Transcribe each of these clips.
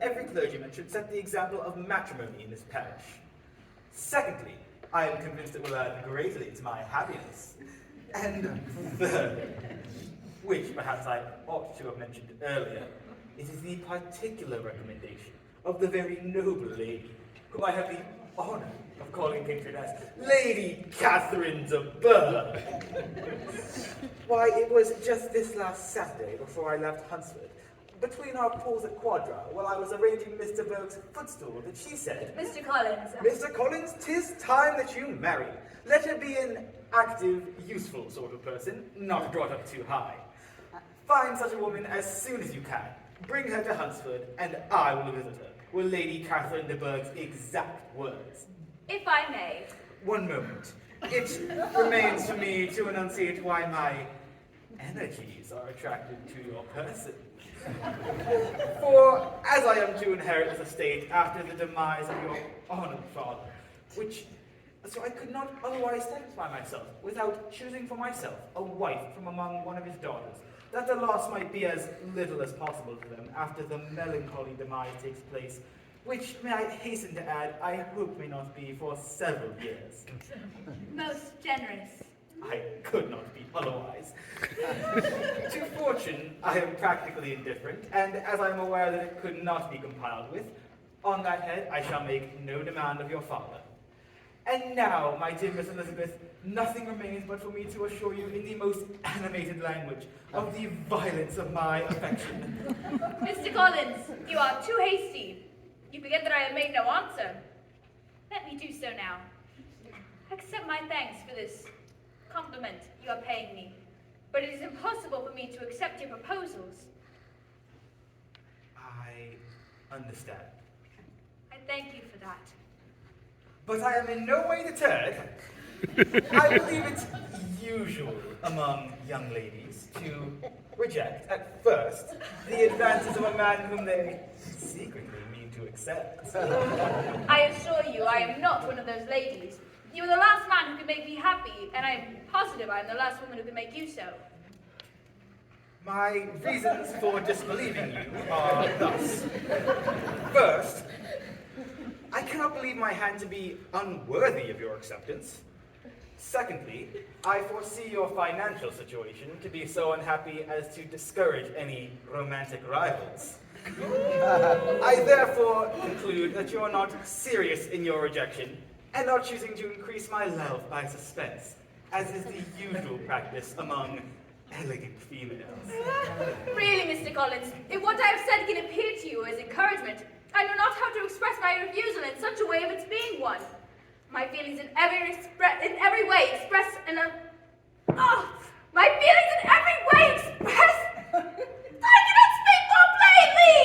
every clergyman should set the example of matrimony in his parish. Secondly, I am convinced it will add greatly to my happiness. And third, which perhaps I ought to have mentioned earlier, it is the particular recommendation of the very noble lady, whom I have the honor of calling patroness, Lady Catherine de Bourgh. Why, it was just this last Saturday before I left Hunsford, between our pools at Quadra, while I was arranging Mr. Bourgh's footstool, that she said, Mr. Collins. Mr. Collins, 'tis time that you marry. Let her be an active, useful sort of person, not brought up too high. Find such a woman as soon as you can. Bring her to Hunsford, and I will visit her, were Lady Catherine de Bourgh's exact words. If I may. One moment. It remains for me to enunciate why my energies are attracted to your person. For as I am to inherit this estate after the demise of your honored father, so I could not otherwise satisfy myself without choosing for myself a wife from among one of his daughters, that the loss might be as little as possible to them after the melancholy demise takes place, which, may I hasten to add, I hope may not be for several years. Most generous. I could not be otherwise. To fortune, I am practically indifferent, and as I am aware that it could not be compiled with, on that head I shall make no demand of your father. And now, my dear Miss Elizabeth, nothing remains but for me to assure you in the most animated language of the violence of my affection. Mr. Collins, you are too hasty. You forget that I have made no answer. Let me do so now. Accept my thanks for this compliment you are paying me, but it is impossible for me to accept your proposals. I understand. I thank you for that. But I am in no way deterred. I believe it's usual among young ladies to reject, at first, the advances of a man whom they secretly mean to accept. I assure you I am not one of those ladies. You are the last man who can make me happy, and I am positive I am the last woman who can make you so. My reasons for disbelieving you are thus. First, I cannot believe my hand to be unworthy of your acceptance. Secondly, I foresee your financial situation to be so unhappy as to discourage any romantic rivals. I therefore conclude that you are not serious in your rejection, and are choosing to increase my love by suspense, as is the usual practice among elegant females. Really, Mr. Collins, if what I have said can appear to you as encouragement, I know not how to express my refusal in such a way of its being one. My feelings in every way express in a... Oh! My feelings in every way express... I cannot speak more plainly!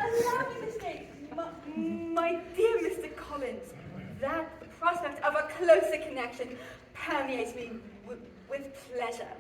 Allow me to state, my dear Mr. Collins, that the prospect of a closer connection permeates me with pleasure.